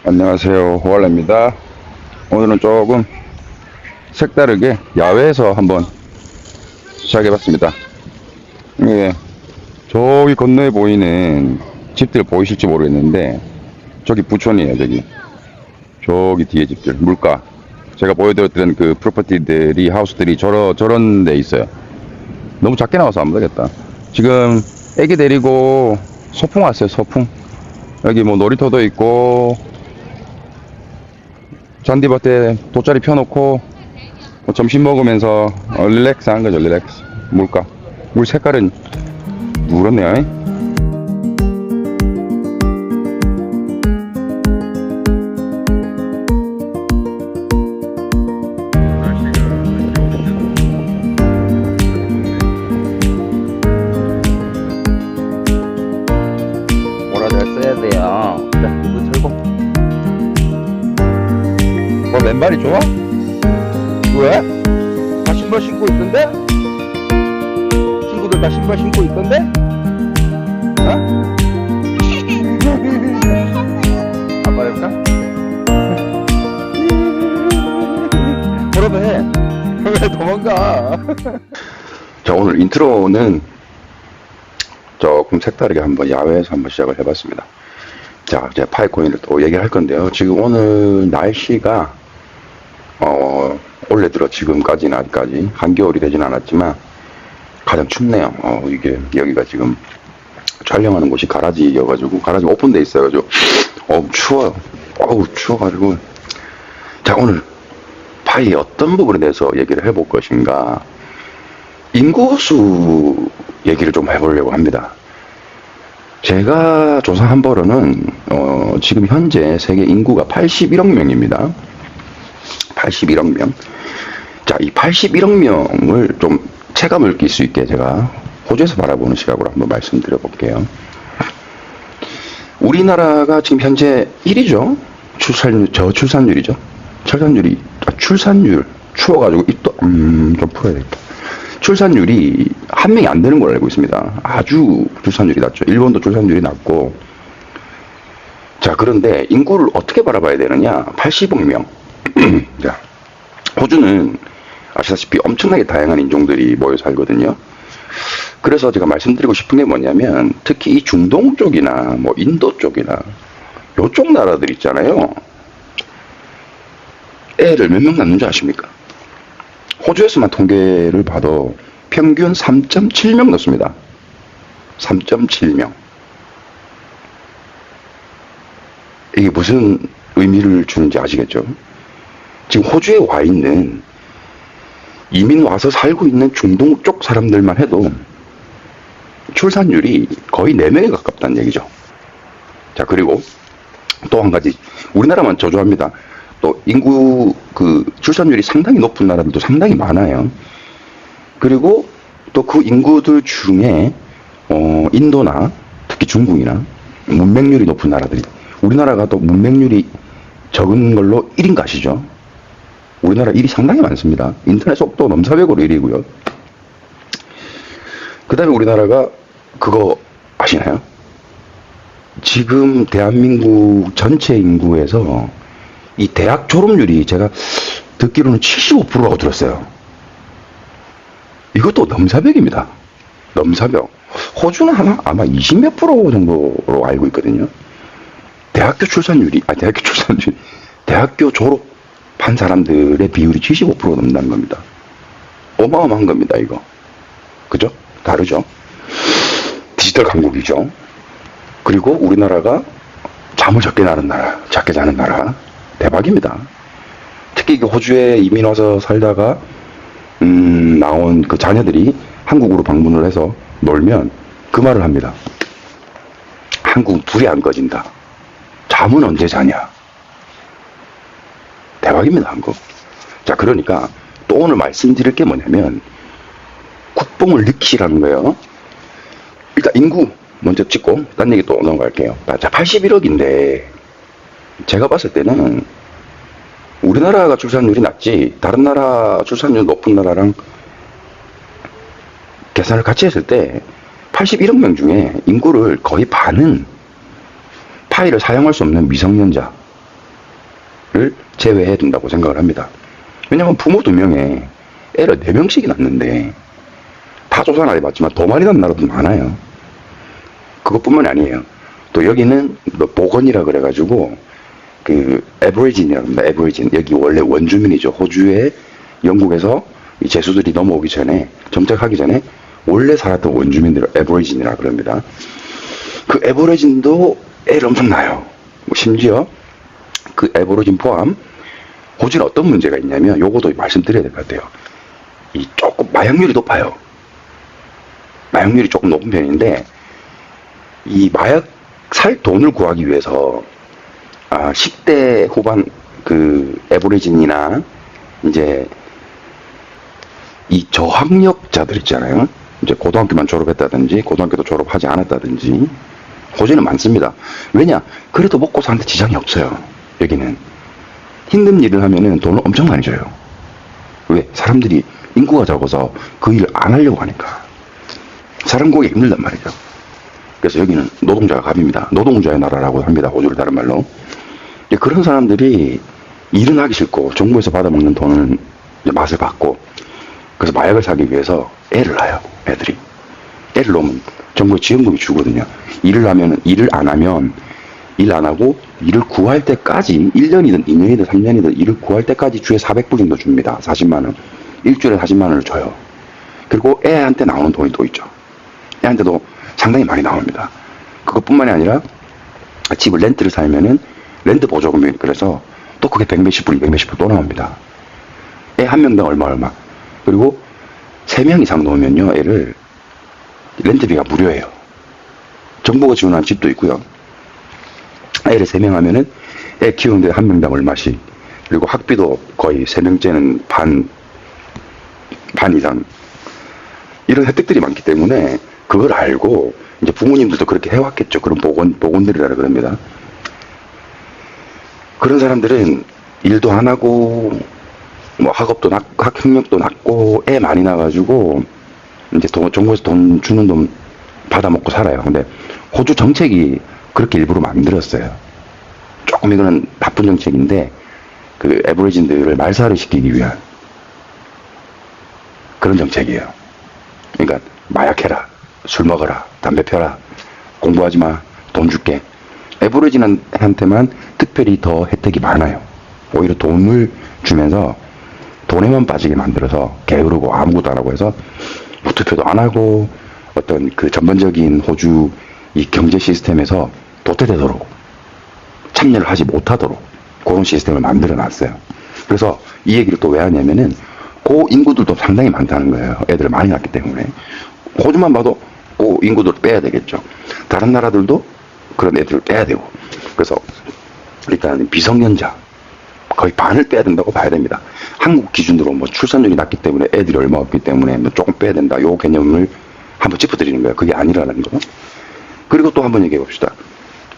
안녕하세요, 호알라입니다. 오늘은 조금 색다르게 야외에서 한번 시작해봤습니다. 예, 저기 건너에 보이는 집들 보이실지 모르겠는데 저기 부촌이에요. 저기 뒤에 집들 물가, 제가 보여드렸던 그 프로퍼티들이, 하우스들이 저런 데 있어요. 너무 작게 나와서 안 보겠다. 지금 애기 데리고 소풍 왔어요. 소풍. 여기 뭐 놀이터도 있고 잔디밭에 돗자리 펴놓고 뭐 점심 먹으면서 릴렉스 한 거죠. 릴렉스. 물 색깔은 누렇네요. 뭐라 잘 써야 돼요. 자, 문 털고. 뭐 맨발이 좋아? 왜? 다 신발 신고 있던데? 친구들 다 신발 신고 있던데? 어? 아빠 해볼까? 뭐라도 해. 왜 도망가? 자, 오늘 인트로는 조금 색다르게 한번 야외에서 한번 시작을 해봤습니다. 자, 이제 파이코인을 또 얘기할 건데요. 지금 오늘 날씨가 올해 들어 지금까지는 아직까지 한겨울이 되진 않았지만 가장 춥네요. 이게 여기가 지금 촬영하는 곳이 가라지여가지고, 가라지 오픈돼 있어가지고 추워요. 추워가지고. 자, 오늘 파이의 어떤 부분에 대해서 얘기를 해볼 것인가, 인구수 얘기를 좀 해보려고 합니다. 제가 조사한 바로는 지금 현재 세계 인구가 81억 명입니다. 81억 명. 자, 이 81억 명을 좀 체감을 느낄 수 있게 제가 호주에서 바라보는 시각으로 한번 말씀드려 볼게요. 우리나라가 지금 현재 1위죠. 저출산율이죠. 출산율. 추워가지고 입도 좀 풀어야겠다. 출산율이 한 명이 안 되는 걸로 알고 있습니다. 아주 출산율이 낮죠. 일본도 출산율이 낮고. 자, 그런데 인구를 어떻게 바라봐야 되느냐? 80억 명. 자, 호주는 아시다시피 엄청나게 다양한 인종들이 모여 살거든요. 그래서 제가 말씀드리고 싶은 게 뭐냐면, 특히 이 중동 쪽이나 뭐 인도 쪽이나 요쪽 나라들 있잖아요. 애를 몇 명 낳는 줄 아십니까? 호주에서만 통계를 봐도 평균 3.7명 넣습니다. 3.7명. 이게 무슨 의미를 주는지 아시겠죠? 지금 호주에 와 있는, 이민 와서 살고 있는 중동 쪽 사람들만 해도 출산율이 거의 4명에 가깝다는 얘기죠. 자, 그리고 또 한 가지, 우리나라만 저조합니다. 또 인구 출산율이 상당히 높은 나라들도 상당히 많아요. 그리고 또 그 인구들 중에 인도나 특히 중국이나 문맹률이 높은 나라들이, 우리나라가 또 문맹률이 적은 걸로 1인 가시죠. 우리나라 일이 상당히 많습니다. 인터넷 속도 넘사벽으로 1위고요. 그 다음에 우리나라가 그거 아시나요? 지금 대한민국 전체 인구에서 이 대학 졸업률이 제가 듣기로는 75%라고 들었어요. 이것도 넘사벽입니다. 넘사벽. 호주는 아마 20몇 프로 정도로 알고 있거든요. 대학교 졸업한 사람들의 비율이 75% 넘는다는 겁니다. 어마어마한 겁니다, 이거. 그죠? 다르죠? 디지털 강국이죠. 그리고 우리나라가 잠을 적게 자는 나라. 대박입니다. 특히 호주에 이민 와서 살다가 나온 그 자녀들이 한국으로 방문을 해서 놀면 그 말을 합니다. 한국 불이 안 꺼진다. 잠은 언제 자냐? 대박입니다, 한국. 자, 그러니까 또 오늘 말씀드릴 게 뭐냐면, 국뽕을 느끼라는 거예요. 일단 인구 먼저 찍고 딴 얘기 또 넘어갈게요. 자, 81억인데 제가 봤을 때는 우리나라가 출산율이 낮지, 다른 나라 출산율 높은 나라랑 계산을 같이 했을 때 81억 명 중에 인구를 거의 반은 파이를 사용할 수 없는 미성년자, 제외해야 된다고 생각을 합니다. 왜냐면 부모 2명에 애를 4명씩이 낳는데 다 조선 아래 맞지만 더 많이 낳는 나라도 많아요. 그것뿐만이 아니에요. 또 여기는 보건이라 그래가지고 그 에버리진이라고 합니다. 에버리진. 여기 원래 원주민이죠. 호주에 영국에서 이 제수들이 넘어오기 전에, 정착하기 전에 원래 살았던 원주민들을 에버리진이라 그럽니다. 그 에버리진도 애를 엄청 낳아요. 심지어 그 에버리진 포함 호주는 어떤 문제가 있냐면, 요것도 말씀드려야 될 것 같아요. 이 조금 마약률이 높아요. 마약률이 조금 높은 편인데, 이 마약 살 돈을 구하기 위해서 10대 후반 그 에버리진이나 이제 이 저학력자들 있잖아요. 이제 고등학교만 졸업했다든지 고등학교도 졸업하지 않았다든지 호주는 많습니다. 왜냐? 그래도 먹고 사는데 지장이 없어요. 여기는 힘든 일을 하면은 돈을 엄청 많이 줘요. 왜? 사람들이 인구가 적어서 그 일을 안 하려고 하니까. 사람 구하기 힘들단 말이죠. 그래서 여기는 노동자가 갑입니다. 노동자의 나라라고 합니다. 호주를 다른 말로. 그런 사람들이 일은 하기 싫고 정부에서 받아먹는 돈은 맛을 봤고, 그래서 마약을 사기 위해서 애를 낳아요. 애들이. 애를 낳으면 정부에 지원금이 주거든요. 일을 안 하면 일 안 하고 일을 구할 때까지 1년이든 2년이든 3년이든 일을 구할 때까지 주에 400불 정도 줍니다. 40만 원. 일주일에 40만 원을 줘요. 그리고 애한테 나오는 돈이 또 있죠. 애한테도 상당히 많이 나옵니다. 그것뿐만이 아니라 집을 렌트를 살면은 렌트 보조금이, 그래서 또 그게 100몇십 불, 200몇십 불 또 나옵니다. 애 한 명당 얼마. 그리고 3명 이상 놓으면요, 애를 렌트비가 무료예요. 정부가 지원한 집도 있고요. 애를 3명 하면은 애 키우는데 한 명당 얼마씩. 그리고 학비도 거의 3명째는 반 이상. 이런 혜택들이 많기 때문에 그걸 알고 이제 부모님들도 그렇게 해왔겠죠. 그런 보건들이라 그럽니다. 그런 사람들은 일도 안 하고 뭐 학력도 낮고 애 많이 낳아가지고 이제 정부에서 돈 주는 돈 받아먹고 살아요. 근데 호주 정책이 그렇게 일부러 만들었어요. 조금 이거는 나쁜 정책인데, 그 에버리진들을 말살을 시키기 위한 그런 정책이에요. 그러니까 마약해라, 술 먹어라, 담배 펴라, 공부하지 마, 돈 줄게. 에버리진한테만 특별히 더 혜택이 많아요. 오히려 돈을 주면서 돈에만 빠지게 만들어서 게으르고 아무것도 안 하고 해서 투표도 안 하고 어떤 그 전반적인 호주 이 경제 시스템에서 도태되도록, 참여를 하지 못하도록 그런 시스템을 만들어 놨어요. 그래서 이 얘기를 또 왜 하냐면은 그 인구들도 상당히 많다는 거예요. 애들을 많이 낳기 때문에. 호주만 봐도 그 인구들을 빼야 되겠죠. 다른 나라들도 그런 애들을 빼야 되고. 그래서 일단 비성년자 거의 반을 빼야 된다고 봐야 됩니다. 한국 기준으로 뭐 출산율이 낮기 때문에 애들이 얼마 없기 때문에 뭐 조금 빼야 된다. 요 개념을 한번 짚어드리는 거예요. 그게 아니라는 거. 그리고 또 한번 얘기해 봅시다.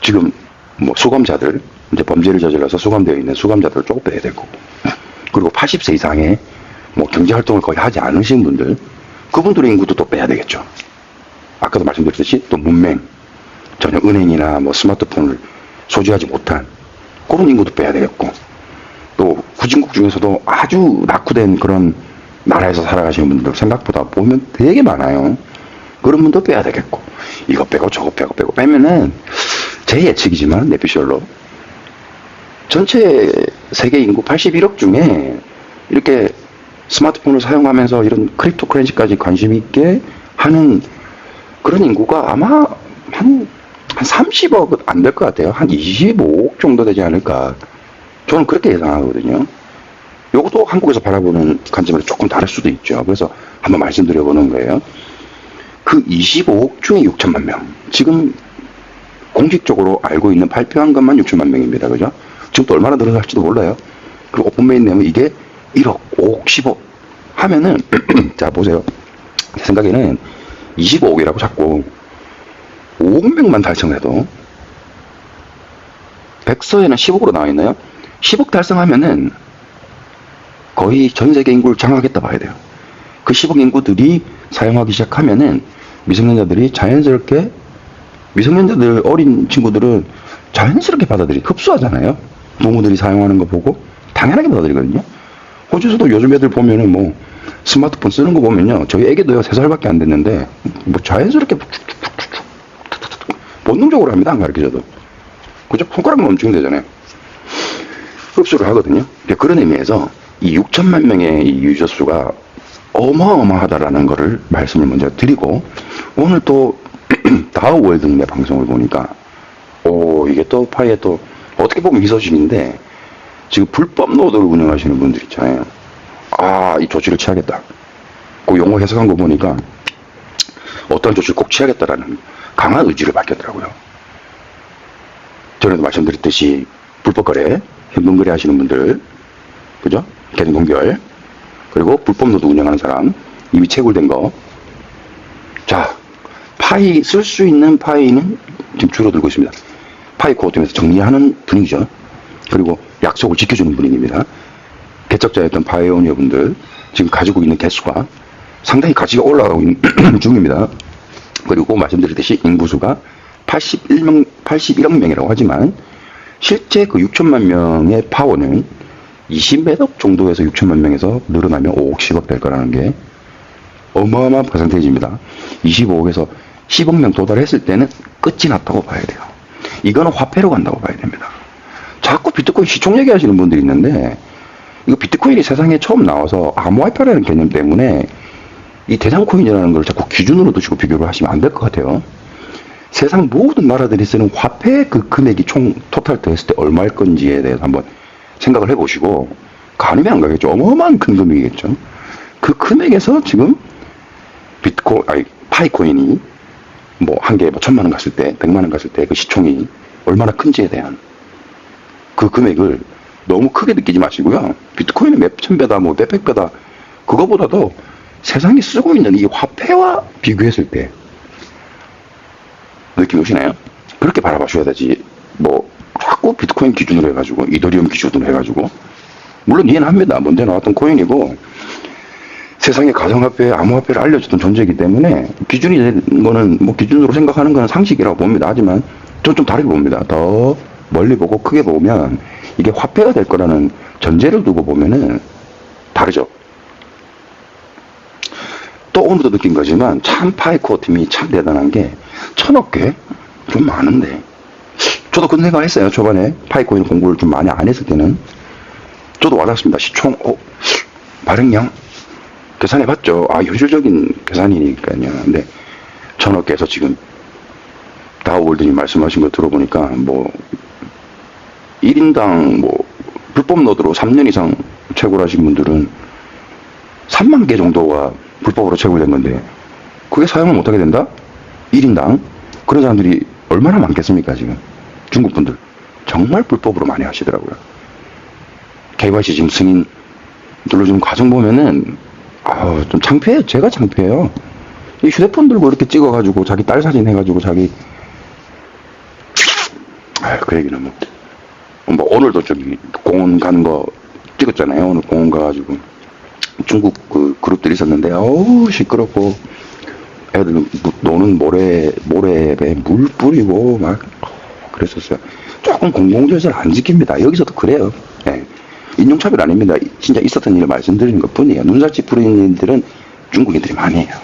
지금 뭐 수감자들, 이제 범죄를 저질러서 수감되어 있는 수감자들을 조금 빼야 되고, 그리고 80세 이상의 뭐 경제활동을 거의 하지 않으신 분들, 그분들의 인구도 또 빼야 되겠죠. 아까도 말씀드렸듯이 또 문맹, 전혀 은행이나 뭐 스마트폰을 소지하지 못한 그런 인구도 빼야 되겠고, 또 후진국 중에서도 아주 낙후된 그런 나라에서 살아가시는 분들 생각보다 보면 되게 많아요. 그런 분도 빼야 되겠고, 이거 빼고 저거 빼고 빼면은 제 예측이지만 내피셜로 전체 세계 인구 81억 중에 이렇게 스마트폰을 사용하면서 이런 크립토 커런시까지 관심 있게 하는 그런 인구가 아마 한 30억은 안 될 것 같아요. 한 25억 정도 되지 않을까. 저는 그렇게 예상하거든요. 요것도 한국에서 바라보는 관점으로 조금 다를 수도 있죠. 그래서 한번 말씀드려보는 거예요. 그 25억 중에 6천만 명. 지금 공식적으로 알고 있는 발표한 것만 6천만 명입니다. 그죠? 지금 또 얼마나 늘어날지도 몰라요. 그리고 오픈메인 내면 이게 1억, 5억, 10억 하면은, 자, 보세요. 제 생각에는 25억이라고 자꾸 5억 명만 달성해도, 백서에는 10억으로 나와 있나요? 10억 달성하면은 거의 전 세계 인구를 장악하겠다 봐야 돼요. 그 10억 인구들이 사용하기 시작하면은 미성년자들이 자연스럽게, 미성년자들 어린 친구들은 자연스럽게 흡수하잖아요. 부모들이 사용하는 거 보고 당연하게 받아들이거든요. 호주에서도 요즘 애들 보면은 뭐 스마트폰 쓰는 거 보면요. 저희 애기도요 3살밖에 안 됐는데 뭐 자연스럽게 본능적으로 합니다. 안 가르쳐줘도. 그죠? 손가락만 멈추면 되잖아요. 흡수를 하거든요. 그런 의미에서 이 6천만 명의 이 유저 수가 어마어마하다라는 거를 말씀을 먼저 드리고, 오늘 또 다우월드님의 방송을 보니까 이게 또 파이에 또 어떻게 보면 희소식인데, 지금 불법 노드를 운영하시는 분들 있잖아요. 이 조치를 취하겠다. 그 용어 해석한 거 보니까 어떤 조치를 꼭 취하겠다라는 강한 의지를 밝혔더라고요. 전에도 말씀드렸듯이 불법 거래, 현금 거래 하시는 분들, 그죠? 계정 동결, 그리고 불법 노드 운영하는 사람, 이미 채굴된 거. 자, 파이, 쓸 수 있는 파이는 지금 줄어들고 있습니다. 파이 코어팀에서 정리하는 분위기죠. 그리고 약속을 지켜주는 분위기입니다. 개척자였던 파이오니어 분들, 지금 가지고 있는 개수가 상당히 가치가 올라가고 있는 중입니다. 그리고 말씀드렸듯이 인구수가 81억 명이라고 하지만, 실제 그 6천만 명의 파워는 20몇 정도에서 6천만 명에서 늘어나면 5억, 10억 될 거라는 게 어마어마한 퍼센테이지입니다. 25억에서 10억 명 도달했을 때는 끝이 났다고 봐야 돼요. 이거는 화폐로 간다고 봐야 됩니다. 자꾸 비트코인 시총 얘기하시는 분들이 있는데, 이거 비트코인이 세상에 처음 나와서 암호화폐라는 개념 때문에 이 대장코인이라는 걸 자꾸 기준으로 두시고 비교를 하시면 안 될 것 같아요. 세상 모든 나라들이 쓰는 화폐의 그 금액이 총 토탈 됐을 때 얼마일 건지에 대해서 한번 생각을 해보시고, 가늠이 안 가겠죠. 어마어마한 큰 금액이겠죠. 그 금액에서 지금 파이코인이 뭐 한 개에 뭐 1,000만 원 갔을 때, 100만 원 갔을 때 그 시총이 얼마나 큰지에 대한 그 금액을 너무 크게 느끼지 마시고요. 비트코인은 몇천 배다, 뭐 몇백 배다, 그거보다도 세상에 쓰고 있는 이 화폐와 비교했을 때 느낌 오시나요? 그렇게 바라봐셔야 되지. 뭐 자꾸 비트코인 기준으로 해가지고, 이더리움 기준으로 해가지고, 물론 이해는 합니다. 먼저 나왔던 코인이고 세상에 가상화폐, 암호화폐를 알려줬던 존재이기 때문에 기준이 되는 거는 뭐 기준으로 생각하는 거는 상식이라고 봅니다. 하지만 전 좀 다르게 봅니다. 더 멀리 보고 크게 보면 이게 화폐가 될 거라는 전제를 두고 보면은 다르죠. 또 오늘도 느낀 거지만 참 파이코어 팀이 참 대단한 게 1,000억 개? 좀 많은데. 저도 그런 생각을 했어요. 초반에 파이코인 공부를 좀 많이 안 했을 때는. 저도 와닿습니다. 시총, 발행량? 계산해봤죠. 현실적인 계산이니까요. 근데 1,000억 개에서 지금 다우월드님 말씀하신 거 들어보니까 뭐 1인당 뭐 불법 노드로 3년 이상 채굴하신 분들은 3만 개 정도가 불법으로 채굴된 건데, 그게 사용을 못하게 된다? 1인당? 그런 사람들이 얼마나 많겠습니까, 지금? 중국 분들. 정말 불법으로 많이 하시더라고요. KYC 지금 승인 눌러주는 과정 보면은, 좀 창피해요. 제가 창피해요. 이 휴대폰 들고 이렇게 찍어가지고, 자기 딸 사진 해가지고, 그 얘기는 뭐, 오늘도 저기 공원 가는 거 찍었잖아요. 오늘 공원 가가지고. 중국 그 그룹들이 있었는데, 시끄럽고, 애들 노는 모래에 물 뿌리고, 막, 그랬었어요. 조금 공공질서를 안 지킵니다. 여기서도 그래요. 예. 인종차별 아닙니다. 진짜 있었던 일을 말씀드리는 것 뿐이에요. 눈살찌 뿌리는 일들은 중국인들이 많이 해요.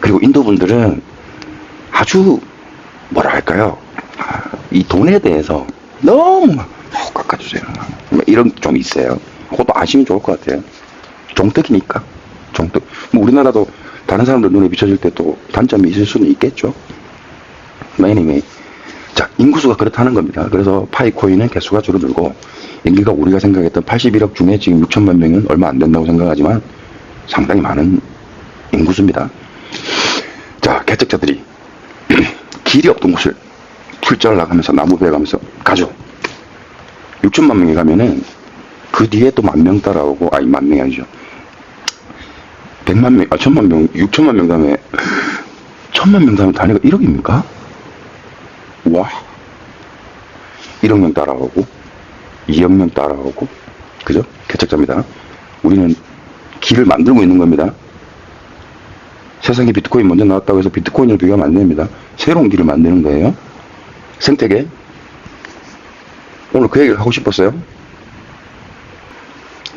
그리고 인도분들은 아주, 뭐랄까요. 이 돈에 대해서 너무 깎아주세요. 이런 게 좀 있어요. 그것도 아시면 좋을 것 같아요. 종특이니까. 종특. 뭐 우리나라도 다른 사람들 눈에 비춰질 때 또 단점이 있을 수는 있겠죠. anyway. 자, 인구수가 그렇다는 겁니다. 그래서 파이코인은 개수가 줄어들고, 인기가 우리가 생각했던 81억 중에 지금 6천만 명은 얼마 안 된다고 생각하지만 상당히 많은 인구수입니다. 자, 개척자들이 길이 없던 곳을 출전을 나가면서 나무 베어가면서 가죠. 6천만 명이 가면은 그 뒤에 또 10,000명 따라오고, 10,000명이 아니죠. 100만 명, 1,000만 명, 6천만 명 다음에 1,000만 명 다음에 단위가 1억입니까? 와. 1억 명 따라오고, 2억 명 따라오고, 그죠? 개척자입니다. 우리는 길을 만들고 있는 겁니다. 세상에 비트코인 먼저 나왔다고 해서 비트코인을 비교하면 안 됩니다. 새로운 길을 만드는 거예요. 생태계, 오늘 그 얘기를 하고 싶었어요.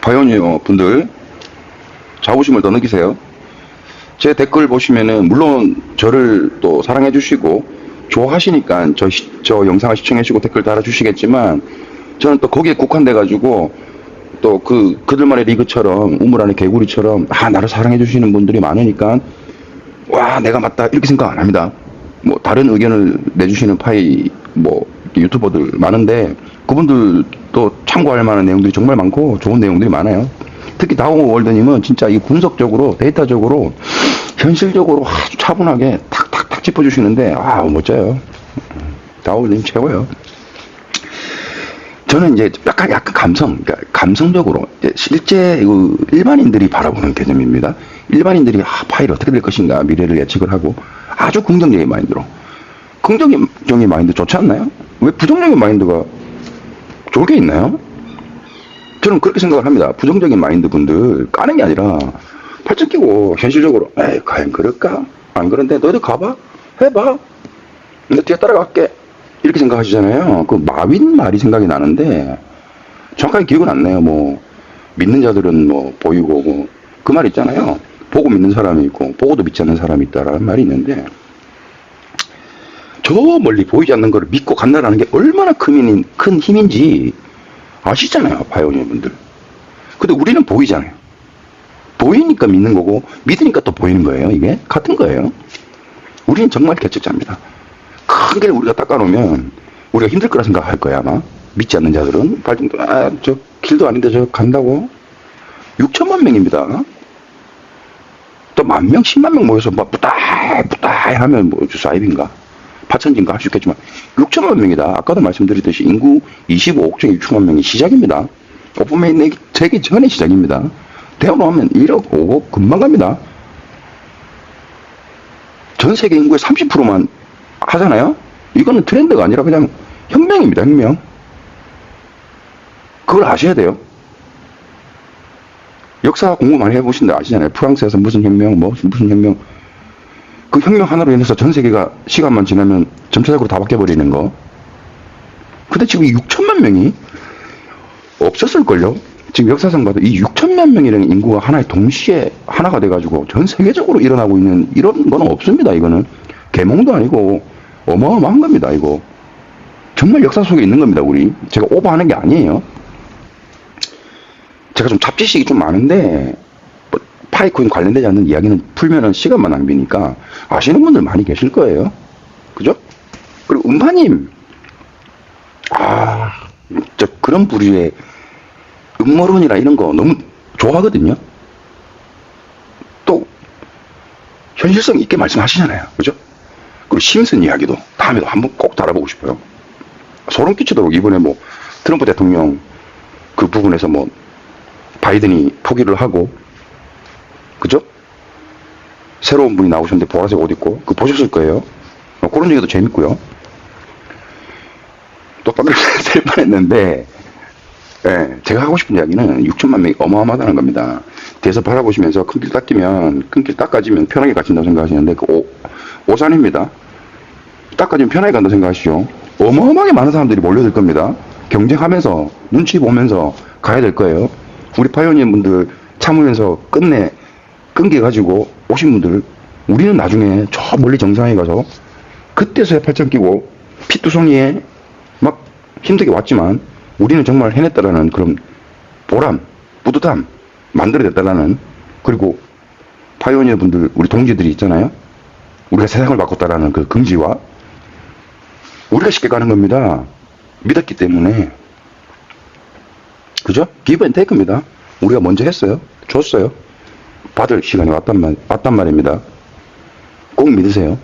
파이오니어 분들 자부심을 더 느끼세요. 제 댓글 보시면은 물론 저를 또 사랑해 주시고 좋아하시니까 저 영상을 시청해 주시고 댓글 달아주시겠지만 저는 또 거기에 국한돼 가지고 또 그들만의 리그처럼 우물 안의 개구리처럼 나를 사랑해 주시는 분들이 많으니까 와 내가 맞다 이렇게 생각 안 합니다. 뭐 다른 의견을 내주시는 유튜버들 많은데 그분들도 참고할 만한 내용들이 정말 많고 좋은 내용들이 많아요. 특히 다우모 월드님은 진짜 이 분석적으로 데이터적으로 현실적으로 아주 차분하게 탁탁탁 짚어주시는데 멋져요. 다우님 최고예요. 저는 이제 약간 그러니까 감성적으로 실제 일반인들이 바라보는 개념입니다. 일반인들이 파일이 어떻게 될 것인가 미래를 예측을 하고 아주 긍정적인 마인드로. 긍정적인 마인드 좋지 않나요? 왜 부정적인 마인드가 좋을 게 있나요? 저는 그렇게 생각을 합니다. 부정적인 마인드 분들 까는 게 아니라 팔짱 끼고 현실적으로 에이 과연 그럴까? 안 그런데 너희들 가봐? 해봐. 너 뒤에 따라갈게. 이렇게 생각하시잖아요. 그 마윈 말이 생각이 나는데 정확하게 기억은 안 나요. 뭐 믿는 자들은 뭐 보이고 뭐 그 말 있잖아요. 보고 믿는 사람이 있고 보고도 믿지 않는 사람이 있다라는 말이 있는데 저 멀리 보이지 않는 걸 믿고 간다라는 게 얼마나 큰 힘인지 아시잖아요. 파이오니어 분들. 근데 우리는 보이잖아요. 보이니까 믿는 거고 믿으니까 또 보이는 거예요. 이게 같은 거예요. 우리는 정말 개척자입니다. 큰 길 우리가 닦아놓으면 우리가 힘들 거라 생각할 거야 아마. 믿지 않는 자들은 발등도 저 길도 아닌데 저 간다고. 6천만 명입니다. 또 10,000명 10만 명 모여서 막 부다이 하면 뭐 사입인가 파천진가 할 수 있겠지만 6천만 명이다. 아까도 말씀드렸듯이 인구 25억 중에 6천만 명이 시작입니다. 오픈메인 되기 전에 시작입니다. 대학로 하면 1억 5억 금방 갑니다. 전 세계 인구의 30%만 하잖아요. 이거는 트렌드가 아니라 그냥 혁명입니다. 혁명. 그걸 아셔야 돼요. 역사 공부 많이 해보신 데 아시잖아요. 프랑스에서 무슨 혁명 무슨 혁명. 그 혁명 하나로 인해서 전 세계가 시간만 지나면 전체적으로 다 바뀌어버리는 거. 근데 지금 6천만 명이 없었을걸요. 지금 역사상 봐도 이 6천만 명이라는 인구가 하나의 동시에 하나가 돼가지고 전 세계적으로 일어나고 있는 이런 거는 없습니다. 이거는 계몽도 아니고 어마어마한 겁니다. 이거 정말 역사 속에 있는 겁니다. 우리 제가 오버하는 게 아니에요. 제가 좀 잡지식이 좀 많은데 파이코인 관련되지 않는 이야기는 풀면은 시간만 낭비니까 아시는 분들 많이 계실 거예요. 그죠? 그리고 음파님 저 그런 부류의 음모론이나 이런 거 너무 좋아하거든요. 또 현실성 있게 말씀하시잖아요. 그죠? 그리고 심슨 이야기도 다음에도 한번 꼭 달아보고 싶어요. 소름 끼치도록 이번에 뭐 트럼프 대통령 그 부분에서 뭐 바이든이 포기를 하고 그죠? 새로운 분이 나오셨는데 보라색 옷 입고 그거 보셨을 거예요. 그런 얘기도 재밌고요. 또 딴 데로 될 뻔했는데 제가 하고 싶은 이야기는 6천만 명이 어마어마하다는 겁니다. 뒤에서 바라보시면서 큰 길 닦아지면 편하게 가신다고 생각하시는데 오산입니다. 닦아지면 편하게 간다고 생각하시죠. 어마어마하게 많은 사람들이 몰려들 겁니다. 경쟁하면서 눈치 보면서 가야 될 거예요. 우리 파이오니어 분들 참으면서 끝내 끊겨가지고 오신 분들 우리는 나중에 저 멀리 정상에 가서 그때서야 팔짱 끼고 피투성이에 막 힘들게 왔지만 우리는 정말 해냈다라는 그런 보람, 뿌듯함 만들어냈다라는 그리고 파이오니어 분들 우리 동지들이 있잖아요. 우리가 세상을 바꿨다라는 그 긍지와 우리가 쉽게 가는 겁니다. 믿었기 때문에 그죠? 기브 앤 테이크입니다. 우리가 먼저 했어요. 줬어요. 받을 시간이 왔단 말입니다. 꼭 믿으세요.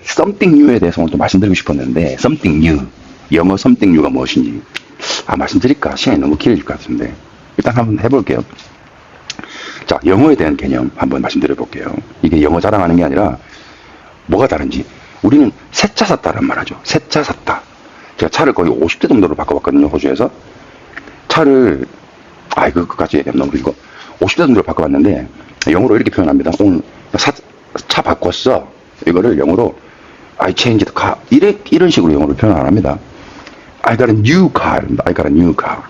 something new에 대해서 오늘 좀 말씀드리고 싶었는데 something new, 영어 something new가 무엇인지 말씀드릴까? 시간이 너무 길어질 것 같은데 일단 한번 해볼게요. 자, 영어에 대한 개념 한번 말씀드려 볼게요. 이게 영어 자랑하는 게 아니라 뭐가 다른지. 우리는 새 차 샀다란 말 하죠. 새 차 샀다. 제가 차를 거의 50대 정도로 바꿔봤거든요. 호주에서. 차를 그까지 얘기하면 너무 길고 50대 정도로 바꿔봤는데 영어로 이렇게 표현합니다. 오늘 차 바꿨어. 이거를 영어로 I changed the car. 이런 식으로 영어를 표현 안 합니다. I got a new car. I got a new car.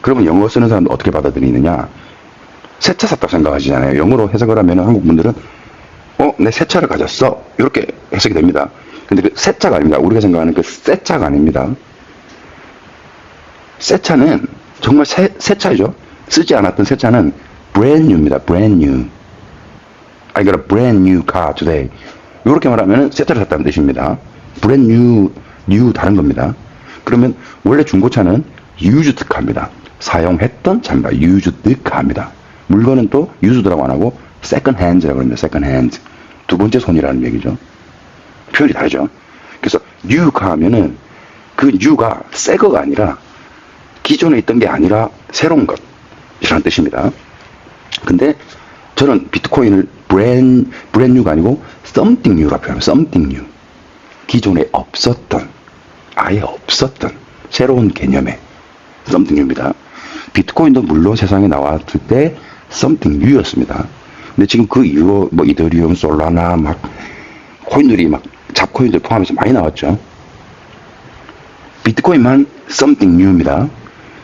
그러면 영어 쓰는 사람도 어떻게 받아들이느냐? 새 차 샀다고 생각하시잖아요. 영어로 해석을 하면 한국 분들은 내 새 차를 가졌어. 이렇게 해석이 됩니다. 근데 그 새 차가 아닙니다. 우리가 생각하는 그 새 차가 아닙니다. 새 차는 정말 새 차죠. 쓰지 않았던 새 차는 brand new입니다. brand new. I got a brand new car today. 이렇게 말하면 새 차를 샀다는 뜻입니다. brand new 다른 겁니다. 그러면 원래 중고차는 used car입니다. 사용했던 차입니다. used car입니다. 물건은 또 used라고 안 하고 second hand라고 합니다. second hand. 두 번째 손이라는 얘기죠. 표현이 다르죠. 그래서 new car 하면은 그 new가 새 거가 아니라 기존에 있던 게 아니라 새로운 것이라는 뜻입니다. 근데 저는 비트코인을 brand new가 아니고 something new라고 표현합니다. something new. 기존에 없었던, 아예 없었던 새로운 개념의 something new입니다. 비트코인도 물론 세상에 나왔을 때 something new였습니다. 근데 지금 그 이후로 뭐 이더리움, 솔라나 막 코인들이 막 잡코인들 포함해서 많이 나왔죠. 비트코인만 something new입니다.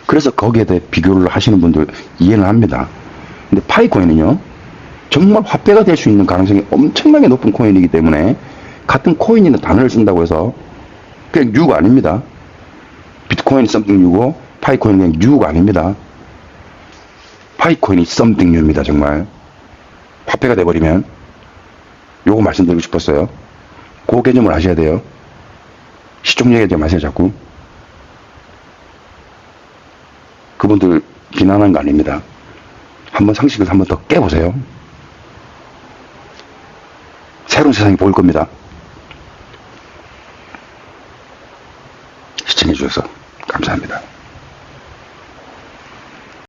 그래서 거기에 대해 비교를 하시는 분들 이해는 합니다. 근데 파이코인은요, 정말 화폐가 될 수 있는 가능성이 엄청나게 높은 코인이기 때문에 같은 코인이나 단어를 쓴다고 해서 그냥 new가 아닙니다. 비트코인이 something new고 파이코인은 그냥 new가 아닙니다. 파이코인이 something new입니다. 정말 화폐가 돼버리면. 요거 말씀드리고 싶었어요. 그 개념을 아셔야 돼요. 시종 얘기하지 마세요 자꾸. 그분들 비난한 거 아닙니다. 한번 상식을 한번 더 깨보세요. 새로운 세상이 보일 겁니다. 시청해 주셔서 감사합니다.